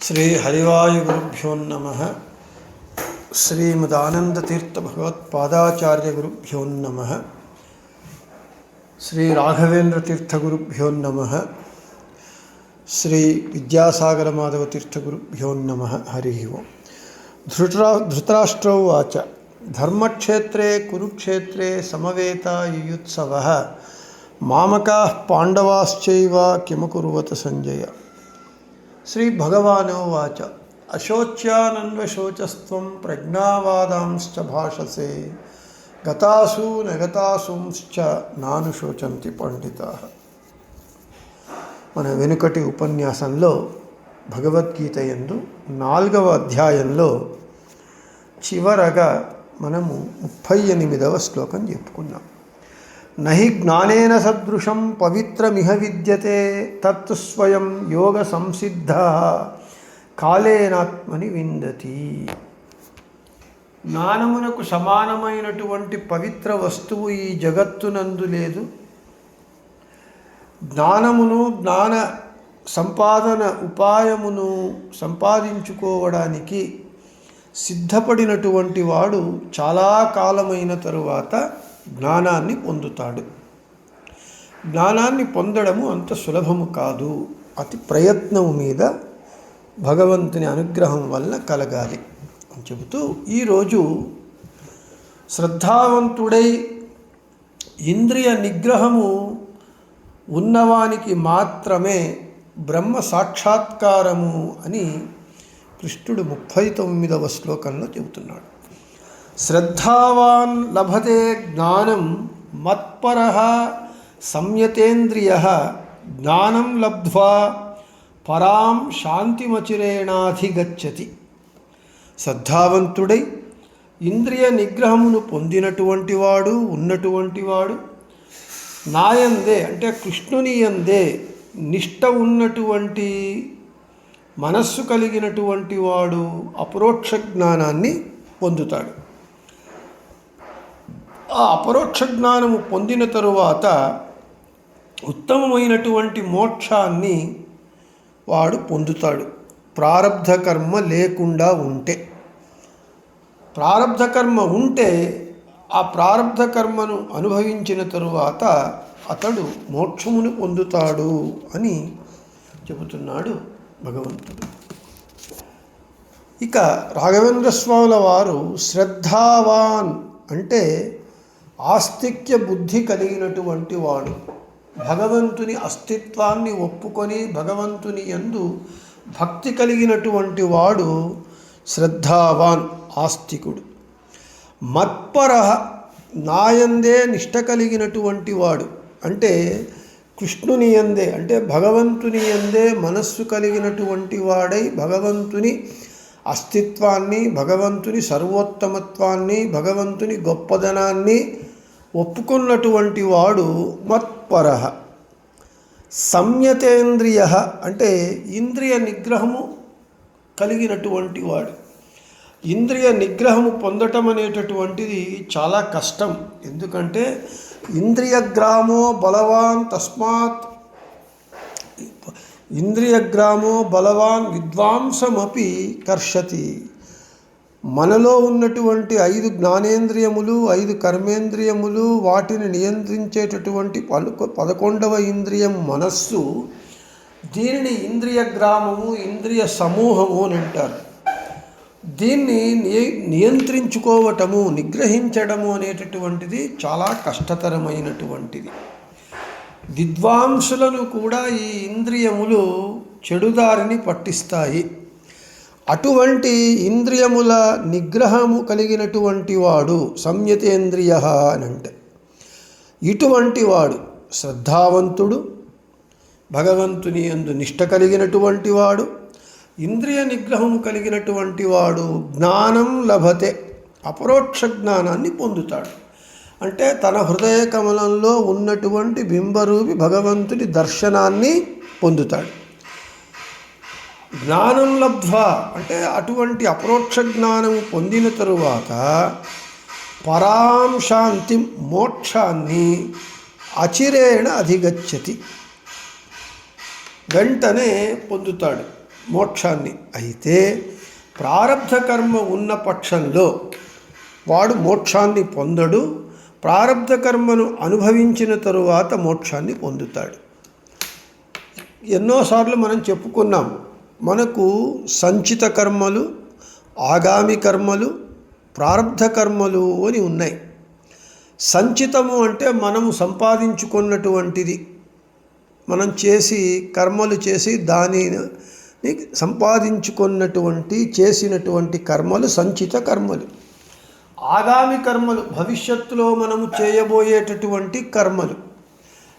శ్రీ హరివాయుగురుభ్యో నమః. శ్రీమదానందతీర్థభగవత్పాదాచార్యగురుభ్యో నమః. శ్రీ రాఘవేంద్రతీర్థగురుభ్యో నమః. శ్రీ విద్యాసాగరమాధవతీర్థగురుభ్యో నమః. హరి ఓం. ధృతరాష్ట్రౌ వాచ ధర్మక్షేత్రే కురుక్షేత్రే సమవేత యుయుత్సవః మామకాః పాండవాశ్చైవ కిమకుర్వత సంజయ. శ్రీ భగవానువాచ అశోచ్యానన్వశోచస్త్వం ప్రజ్ఞావాదాంశ్చ భాషసే గతాసు నగతాసుంశ్చ నానుశోచంతి పండితాః. మన వెనుకటి ఉపన్యాసంలో భగవద్గీత యందు 4వ అధ్యాయంలో చివరగా మనము 38వ శ్లోకం చెప్పుకున్నాం. నహి జ్ఞానేన సదృశం పవిత్రమిహ విద్యతే తత్ స్వయం యోగ సంసిద్ధ కాలేనాత్మని విందతి. జ్ఞానమునకు సమానమైనటువంటి పవిత్ర వస్తువు ఈ జగత్తునందు లేదు. జ్ఞానమును జ్ఞాన సంపాదన ఉపాయమును సంపాదించుకోవడానికి సిద్ధపడినటువంటి వాడు చాలా కాలమైన తరువాత జ్ఞానాన్ని పొందుతాడు. జ్ఞానాన్ని పొందడము అంత సులభము కాదు. అతి ప్రయత్నము మీద భగవంతుని అనుగ్రహం వల్ల కలగాలి అని చెబుతూ ఈరోజు శ్రద్ధావంతుడై ఇంద్రియ నిగ్రహము ఉన్నవానికి మాత్రమే బ్రహ్మ సాక్షాత్కారము అని కృష్ణుడు 39వ శ్లోకంలో చెబుతున్నాడు. శ్రద్ధావాన్ లభతే జ్ఞానం మత్పరః సంయతేంద్రియః జ్ఞానం లబ్ధ్వా పరాం శాంతిమచిరేణాధిగచ్చతి. శ్రద్ధావంతుడై ఇంద్రియ నిగ్రహమును పొందినటువంటి వాడు ఉన్నటువంటి వాడు నాయందే అంటే కృష్ణుని యందే నిష్ట ఉన్నటువంటి మనస్సు కలిగినటువంటి వాడు అపరోక్ష జ్ఞానాన్ని పొందుతాడు. ఆ అపరోక్ష జ్ఞానము పొందిన తరువాత ఉత్తమమైనటువంటి మోక్షాన్ని వాడు పొందుతాడు. ప్రారబ్ధ కర్మ లేకుండా ఉంటే, ప్రారబ్ధ కర్మ ఉంటే ఆ ప్రారబ్ధ కర్మను అనుభవించిన తరువాత అతడు మోక్షమును పొందుతాడు అని చెబుతున్నాడు భగవంతుడు. ఇక రాఘవేంద్ర స్వాముల వారు శ్రద్ధావాన్ అంటే ఆస్తిక్య బుద్ధి కలిగినటువంటి వాడు, భగవంతుని అస్తిత్వాన్ని ఒప్పుకొని భగవంతుని యందు భక్తి కలిగినటువంటి వాడు శ్రద్ధావాన్ ఆస్తికుడు. మత్పరః నాయందే నిష్ట కలిగినటువంటి వాడు అంటే కృష్ణుని యందే అంటే భగవంతుని యందే మనస్సు కలిగినటువంటి వాడై భగవంతుని అస్తిత్వాన్ని, భగవంతుని సర్వోత్తమత్వాన్ని, భగవంతుని గొప్పదనాన్ని ఒప్పుకున్నటువంటి వాడు మత్పరః. సంయతేంద్రియః అంటే ఇంద్రియ నిగ్రహము కలిగినటువంటి వాడు. ఇంద్రియ నిగ్రహము పొందటం అనేటటువంటిది చాలా కష్టం. ఎందుకంటే ఇంద్రియగ్రామో బలవాన్ తస్మాత్ ఇంద్రియగ్రామో బలవాన్ విద్వాంసమపి కర్షతి. మనలో ఉన్నటువంటి 5 జ్ఞానేంద్రియములు, 5 కర్మేంద్రియములు, వాటిని నియంత్రించేటటువంటి 11వ ఇంద్రియం మనస్సు. దీనిని ఇంద్రియగ్రామము, ఇంద్రియ సమూహము అని అంటారు. దీన్ని నియంత్రించుకోవటము, నిగ్రహించడము అనేటటువంటిది చాలా కష్టతరమైనటువంటిది. విద్వాంసులను కూడా ఈ ఇంద్రియములు చెడుదారిని పట్టిస్తాయి. అటువంటి ఇంద్రియముల నిగ్రహము కలిగినటువంటి వాడు సంయతేంద్రియః అని అంటే ఇటువంటి వాడు శ్రద్ధావంతుడు, భగవంతుని యందు నిష్ట కలిగినటువంటి వాడు, ఇంద్రియ నిగ్రహము కలిగినటువంటి వాడు జ్ఞానం లభతే అపరోక్ష జ్ఞానాన్ని పొందుతాడు. అంటే తన హృదయ కమలంలో ఉన్నటువంటి బింబరూపి భగవంతుని దర్శనాన్ని పొందుతాడు. జ్ఞానం లబ్ధ్వా అంటే అటువంటి అపరోక్ష జ్ఞానము పొందిన తరువాత పరాం శాంతి మోక్షాన్ని అచిరేణ అధిగచ్చతి వెంటనే పొందుతాడు. మోక్షాన్ని. అయితే ప్రారబ్ధ కర్మ ఉన్న పక్షంలో వాడు మోక్షాన్ని పొందడు, ప్రారబ్ధ కర్మను అనుభవించిన తరువాత మోక్షాన్ని పొందుతాడు. ఎన్నోసార్లు మనం చెప్పుకున్నాం, మనకు సంచిత కర్మలు, ఆగామి కర్మలు, ప్రారబ్ధ కర్మలు అని ఉన్నాయి. సంచితము అంటే మనము సంపాదించుకున్నటువంటిది, మనం కర్మలు చేసి దానిని చేసినటువంటి కర్మలు సంచిత కర్మలు. ఆగామి కర్మలు భవిష్యత్తులో మనము చేయబోయేటటువంటి కర్మలు.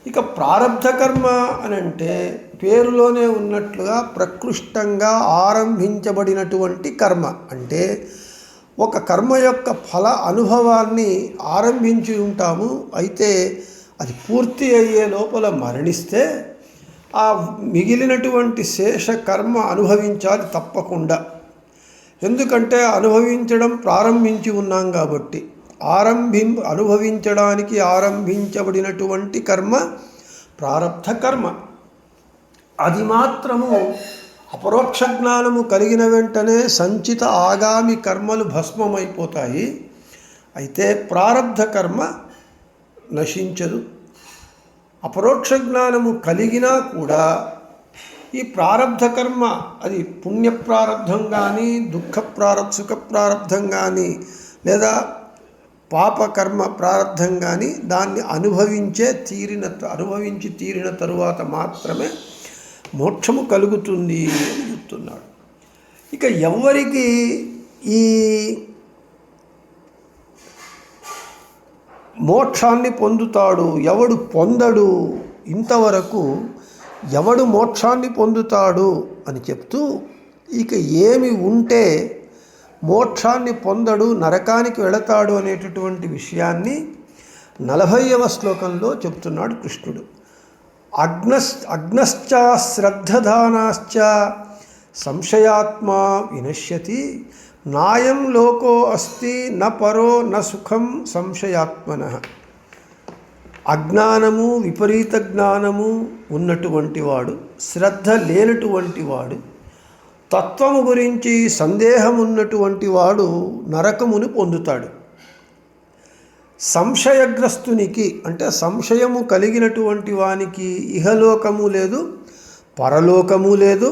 ఇక ప్రారబ్ధ కర్మ అని అంటే పేరులోనే ఉన్నట్లుగా ప్రకృష్టంగా ఆరంభించబడినటువంటి కర్మ. అంటే ఒక కర్మ యొక్క ఫల అనుభవాన్ని ఆరంభించి ఉంటాము, అయితే అది పూర్తి అయ్యే లోపల మరణిస్తే ఆ మిగిలినటువంటి శేష కర్మ అనుభవించాలి తప్పకుండా. ఎందుకంటే అనుభవించడం ప్రారంభించి ఉన్నాం కాబట్టి. అనుభవించడానికి ఆరంభించబడినటువంటి కర్మ ప్రారబ్ధ కర్మ. అది మాత్రము అపరోక్ష జ్ఞానము కలిగిన వెంటనే సంచిత ఆగామి కర్మలు భస్మమైపోతాయి. అయితే ప్రారబ్ధ కర్మ నశించదు. అపరోక్ష జ్ఞానము కలిగినా కూడా ఈ ప్రారబ్ధ కర్మ అది పుణ్య ప్రారబ్ధం కానీ, సుఖ ప్రారబ్ధం కానీ, లేదా పాపకర్మ ప్రారబ్ధం కానీ దాన్ని అనుభవించి తీరిన తరువాత మాత్రమే మోక్షము కలుగుతుంది అని చెప్తున్నాడు. ఇక ఎవరికి ఈ మోక్షాన్ని పొందుతాడు, ఎవడు పొందడు, ఇంతవరకు ఎవడు మోక్షాన్ని పొందుతాడు అని చెప్తూ ఇక ఏమి ఉంటే మోక్షాన్ని పొందడు, నరకానికి వెళతాడు అనేటటువంటి విషయాన్ని 40వ శ్లోకంలో చెప్తున్నాడు కృష్ణుడు. అగ్నశ్చ శ్రద్ధధానాశ్చ సంశయాత్మా వినశ్యతి నాయం లోకో అస్తి న పరో న సుఖం సంశయాత్మనః. అజ్ఞానము, విపరీత జ్ఞానము ఉన్నటువంటి వాడు, శ్రద్ధ లేనటువంటి వాడు, తత్వము గురించి సందేహం ఉన్నటువంటి వాడు నరకమును పొందుతాడు. సంశయగ్రస్తునికి అంటే సంశయము కలిగినటువంటి వానికి ఇహలోకము లేదు, పరలోకము లేదు,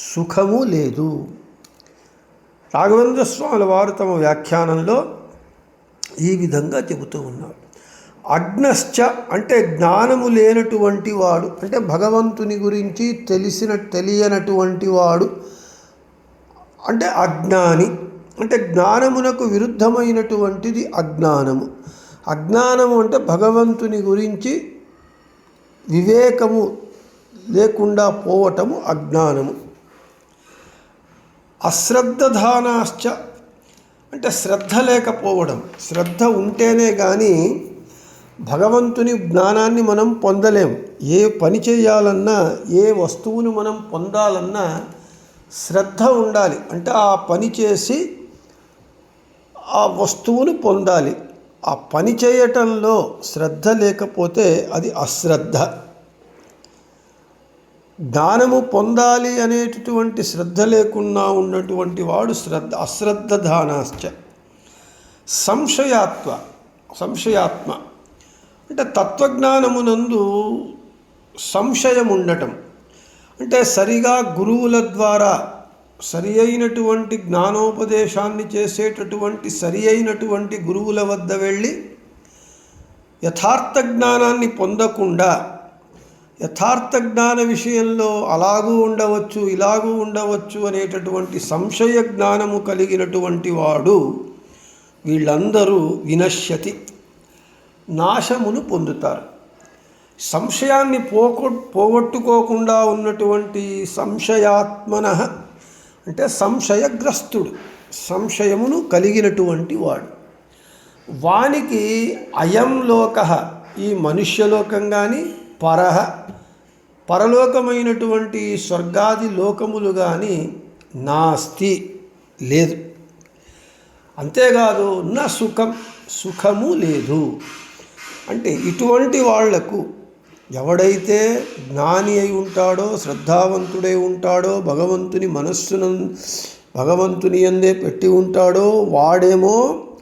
సుఖము లేదు. రాఘవేంద్ర స్వాముల వారు తమ వ్యాఖ్యానంలో ఈ విధంగా చెబుతూ ఉన్నారు. అగ్నశ్చ అంటే జ్ఞానము లేనటువంటి వాడు, అంటే భగవంతుని గురించి తెలియనటువంటి వాడు అంటే అజ్ఞాని. అంటే జ్ఞానమునకు విరుద్ధమైనటువంటిది అజ్ఞానము. అజ్ఞానము అంటే భగవంతుని గురించి వివేకము లేకుండా పోవటము అజ్ఞానము. అశ్రద్ధధానాశ్చ అంటే శ్రద్ధ లేకపోవడం. శ్రద్ధ ఉంటేనే కానీ భగవంతుని జ్ఞానాన్ని మనం పొందలేం. ఏ పని చేయాలన్నా, ఏ వస్తువును మనం పొందాలన్నా శ్రద్ధ ఉండాలి. అంటే ఆ పని చేసి ఆ వస్తువును పొందాలి. ఆ పని చేయటంలో శ్రద్ధ లేకపోతే అది అశ్రద్ధ. జ్ఞానము పొందాలి అనేటటువంటి శ్రద్ధ లేకుండా ఉన్నటువంటి వాడు అశ్రద్ధధానాశ్చ. సంశయాత్మ అంటే తత్వజ్ఞానమునందు సంశయం ఉండటం. అంటే సరిగా గురువుల ద్వారా సరి అయినటువంటి జ్ఞానోపదేశాన్ని చేసేటటువంటి సరి అయినటువంటి గురువుల వద్ద వెళ్ళి యథార్థ జ్ఞానాన్ని పొందకుండా యథార్థ జ్ఞాన విషయంలో అలాగూ ఉండవచ్చు, ఇలాగూ ఉండవచ్చు అనేటటువంటి సంశయ జ్ఞానము కలిగినటువంటి వాడు వీళ్ళందరూ వినశ్యతి నాశమును పొందుతారు. సంశయాన్ని పోగొట్టుకోకుండా ఉన్నటువంటి సంశయాత్మనః అంటే సంశయగ్రస్తుడు, సంశయమును కలిగినటువంటి వాడు. వానికి అయం లోకః ఈ మనుష్యలోకం కానీ, పరలోకమైనటువంటి స్వర్గాది లోకములు కానీ నాస్తి లేదు. అంతేకాదు సుఖము లేదు. అంటే ఇటువంటి వాళ్లకు ఎవడైతే జ్ఞాని అయి ఉంటాడో, శ్రద్ధావంతుడై ఉంటాడో, భగవంతుని యందే పెట్టి ఉంటాడో వాడేమో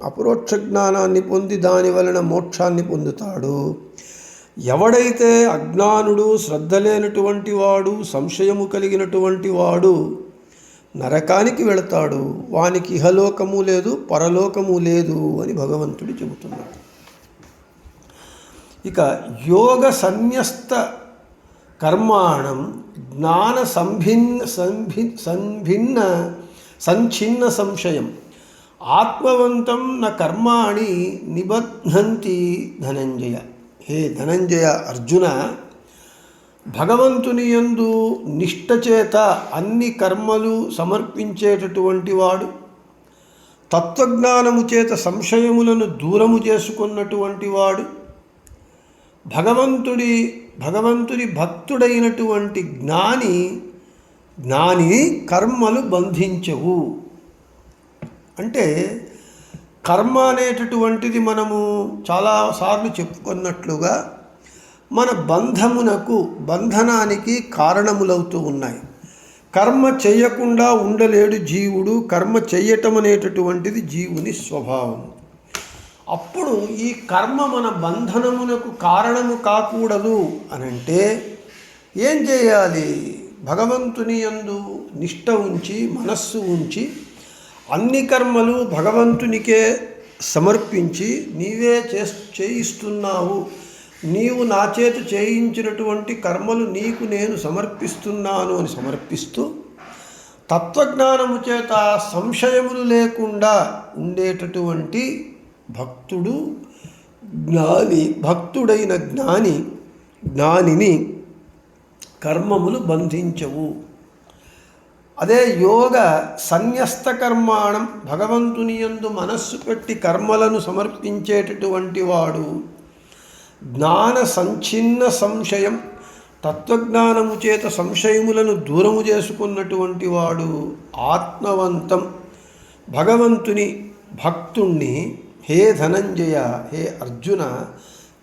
అపరోక్ష జ్ఞానాన్ని పొంది దాని వలన మోక్షాన్ని పొందుతాడు. ఎవడైతే అజ్ఞానుడు, శ్రద్ధ లేనటువంటి వాడు, సంశయము కలిగినటువంటి వాడు నరకానికి వెళతాడు. వానికి ఇహలోకము లేదు, పరలోకము లేదు అని భగవంతుడు చెబుతున్నాడు. ఇక యోగ సన్యస్త కర్మాణం జ్ఞాన సంఛిన్న సంశయం ఆత్మవంతం న కర్మాణి నిబధ్నంతి ధనంజయ. హే ధనంజయ, అర్జున, భగవంతుని యందు నిష్ఠ చేత అన్ని కర్మలు సమర్పించేటటువంటి వాడు, తత్వజ్ఞానము చేత సంశయములను దూరము చేసుకున్నటువంటి వాడు, భగవంతుడి భక్తుడైనటువంటి జ్ఞాని కర్మలు బంధించవు. అంటే కర్మ అనేటటువంటిది మనము చాలాసార్లు చెప్పుకున్నట్లుగా మన బంధనానికి కారణములవుతూ ఉన్నాయి. కర్మ చేయకుండా ఉండలేడు జీవుడు. కర్మ చెయ్యటం అనేటటువంటిది జీవుని స్వభావం. అప్పుడు ఈ కర్మ మన బంధనమునకు కారణము కాకూడదు అనంటే ఏం చేయాలి? భగవంతుని యందు నిష్ఠ ఉంచి, మనస్సు ఉంచి, అన్ని కర్మలు భగవంతునికే సమర్పించి, నీవే చేయిస్తున్నావు, నీవు నా చేత చేయించినటువంటి కర్మలు నీకు నేను సమర్పిస్తున్నాను అని సమర్పిస్తూ, తత్వజ్ఞానము చేత సంశయములు లేకుండా ఉండేటటువంటి భక్తుడైన జ్ఞానిని కర్మములు బంధించవు. అదే యోగ సన్యస్త కర్మాణం, భగవంతుని యందు మనస్సు పెట్టి కర్మలను సమర్పించేటటువంటి వాడు, జ్ఞాన సంఛిన్న సంశయం, తత్వజ్ఞానము చేత సంశయములను దూరము చేసుకున్నటువంటి వాడు, ఆత్మవంతం, భగవంతుని భక్తుణ్ణి, హే ధనంజయ, హే అర్జున,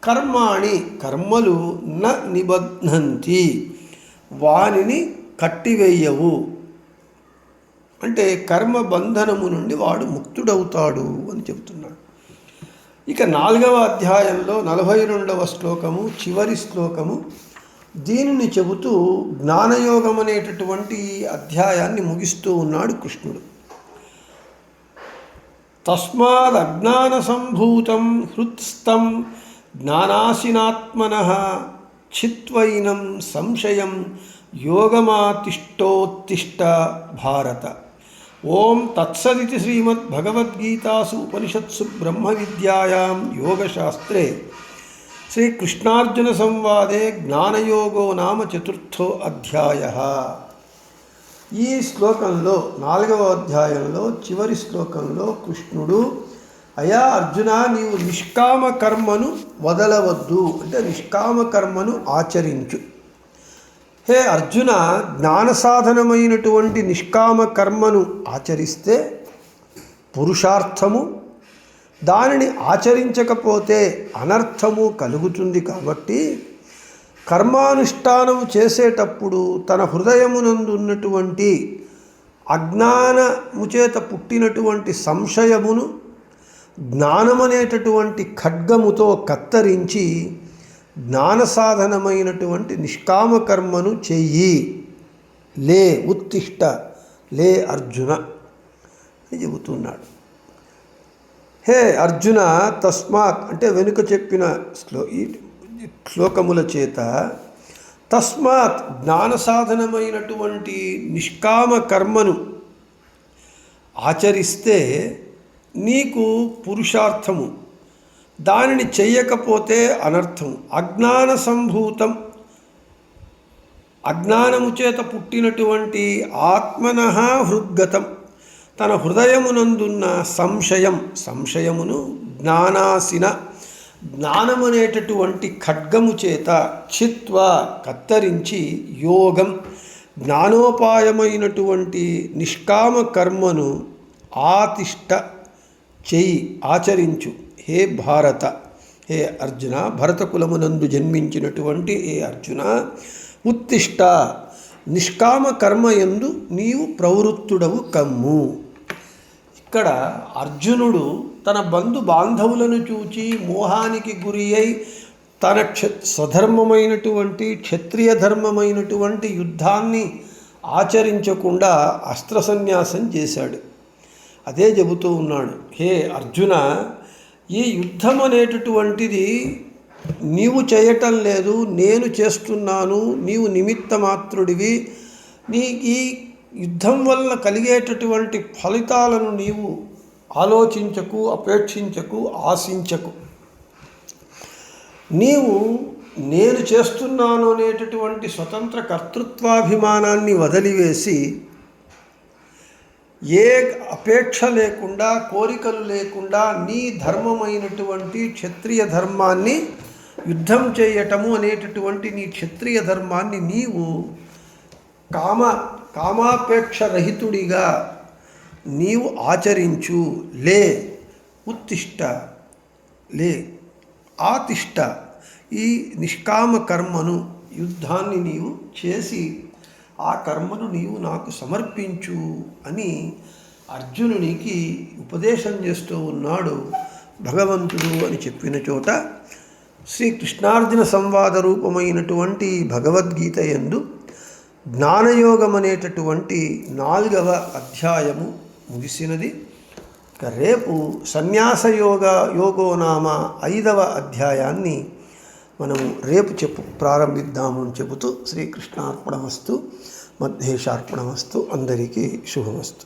కర్మలు న నిబధ్నంతి, వానిని కట్టివేయవు. అంటే కర్మ బంధనము నుండి వాడు ముక్తుడవుతాడు అని చెబుతున్నాడు. ఇక 4వ అధ్యాయంలో 42వ శ్లోకము, చివరి శ్లోకము, దీనిని చెబుతూ జ్ఞానయోగం అనేటటువంటి అధ్యాయాన్ని ముగిస్తూ ఉన్నాడు కృష్ణుడు. తస్మాద్ అజ్ఞాన సంభూతం హృత్స్థం జ్ఞానాసినాత్మనః చిత్వైనం సంశయం యోగమాతిష్టోత్తిష్ట భారత. ఓం తత్సదితి శ్రీమద్భగవద్గీతాసు ఉపనిషత్సు బ్రహ్మ విద్యాయాం యోగశాస్త్రే శ్రీకృష్ణార్జున సంవాదే జ్ఞానయోగో నామ 4థో అధ్యాయః. ఈ శ్లోకంలో 4వ అధ్యాయంలో చివరి శ్లోకంలో కృష్ణుడు, అయా అర్జున, నీవు నిష్కామ కర్మను వదలవద్దు, అంటే నిష్కామ కర్మను ఆచరించు. హే అర్జున, జ్ఞాన సాధనమైనటువంటి నిష్కామ కర్మను ఆచరిస్తే పురుషార్థము, దానిని ఆచరించకపోతే అనర్థము కలుగుతుంది. కాబట్టి కర్మానుష్ఠానము చేసేటప్పుడు తన హృదయమునందున్నటువంటి అజ్ఞానము చేత పుట్టినటువంటి సంశయమును జ్ఞానమనేటటువంటి ఖడ్గముతో కత్తరించి జ్ఞాన సాధనమైనటువంటి నిష్కామ కర్మను చెయ్యి. లే ఉత్తిష్ట, లే అర్జున అని చెబుతున్నాడు. హే అర్జున, తస్మాత్ అంటే వెనుక చెప్పిన శ్లోకముల చేత, తస్మాత్ జ్ఞాన సాధనమైనటువంటి నిష్కామ కర్మను ఆచరిస్తే నీకు పురుషార్థము, దానిని చెయ్యకపోతే అనర్థం. అజ్ఞాన సంభూతం, అజ్ఞానము చేత పుట్టినటువంటి ఆత్మనః హృద్గతం, తన హృదయమునందున్న సంశయమును జ్ఞానాసిన, జ్ఞానమనేటటువంటి ఖడ్గము చేత చిత్వ కత్తరించి, యోగం జ్ఞానోపాయమైనటువంటి నిష్కామ కర్మను ఆతిష్ట చెయ్యి, ఆచరించు. హే భారత, హే అర్జున, భరతకులమునందు జన్మించినటువంటి ఏ అర్జున, ఉత్తిష్ట, నిష్కామ కర్మ యందు నీవు ప్రవృత్తుడవు కమ్ము. ఇక్కడ అర్జునుడు తన బంధు బాంధవులను చూచి మోహానికి గురి అయి తన స్వధర్మమైనటువంటి క్షత్రియ ధర్మమైనటువంటి యుద్ధాన్ని ఆచరించకుండా అస్త్ర సన్యాసం చేశాడు. అదే చెబుతూ ఉన్నాడు, హే అర్జున, ఈ యుద్ధం అనేటటువంటిది నీవు చేయటం లేదు, నేను చేస్తున్నాను, నీవు నిమిత్త మాత్రుడివి. ఈ యుద్ధం వల్ల కలిగేటటువంటి ఫలితాలను నీవు ఆలోచించకు, అపేక్షించకు, ఆశించకు. నీవు నేను చేస్తున్నాను అనేటటువంటి స్వతంత్ర కర్తృత్వాభిమానాన్ని వదిలివేసి ఏ అపేక్ష లేకుండా, కోరికలు లేకుండా నీ ధర్మమైనటువంటి క్షత్రియ ధర్మాన్ని, యుద్ధం చేయటము అనేటటువంటి నీ క్షత్రియ ధర్మాన్ని నీవు కామాపేక్ష రహితుడిగా నీవు ఆచరించు. లే, ఉత్తిష్ట, లే, ఆతిష్ట, ఈ నిష్కామ కర్మను, యుద్ధాన్ని నీవు చేసి ఆ కర్మను నీవు నాకు సమర్పించు అని అర్జునునికి ఉపదేశం చేస్తూ ఉన్నాడు భగవంతుడు అని చెప్పిన చోట శ్రీకృష్ణార్జున సంవాద రూపమైనటువంటి భగవద్గీత యందు జ్ఞానయోగం అనేటటువంటి 4వ అధ్యాయము ముగిసినది. రేపు యోగో నామ 5వ అధ్యాయాన్ని మనము రేపు ప్రారంభిద్దాము అని చెబుతూ శ్రీకృష్ణార్పణమస్తు, మధ్యేశార్పణమస్తు. అందరికీ శుభమస్తు.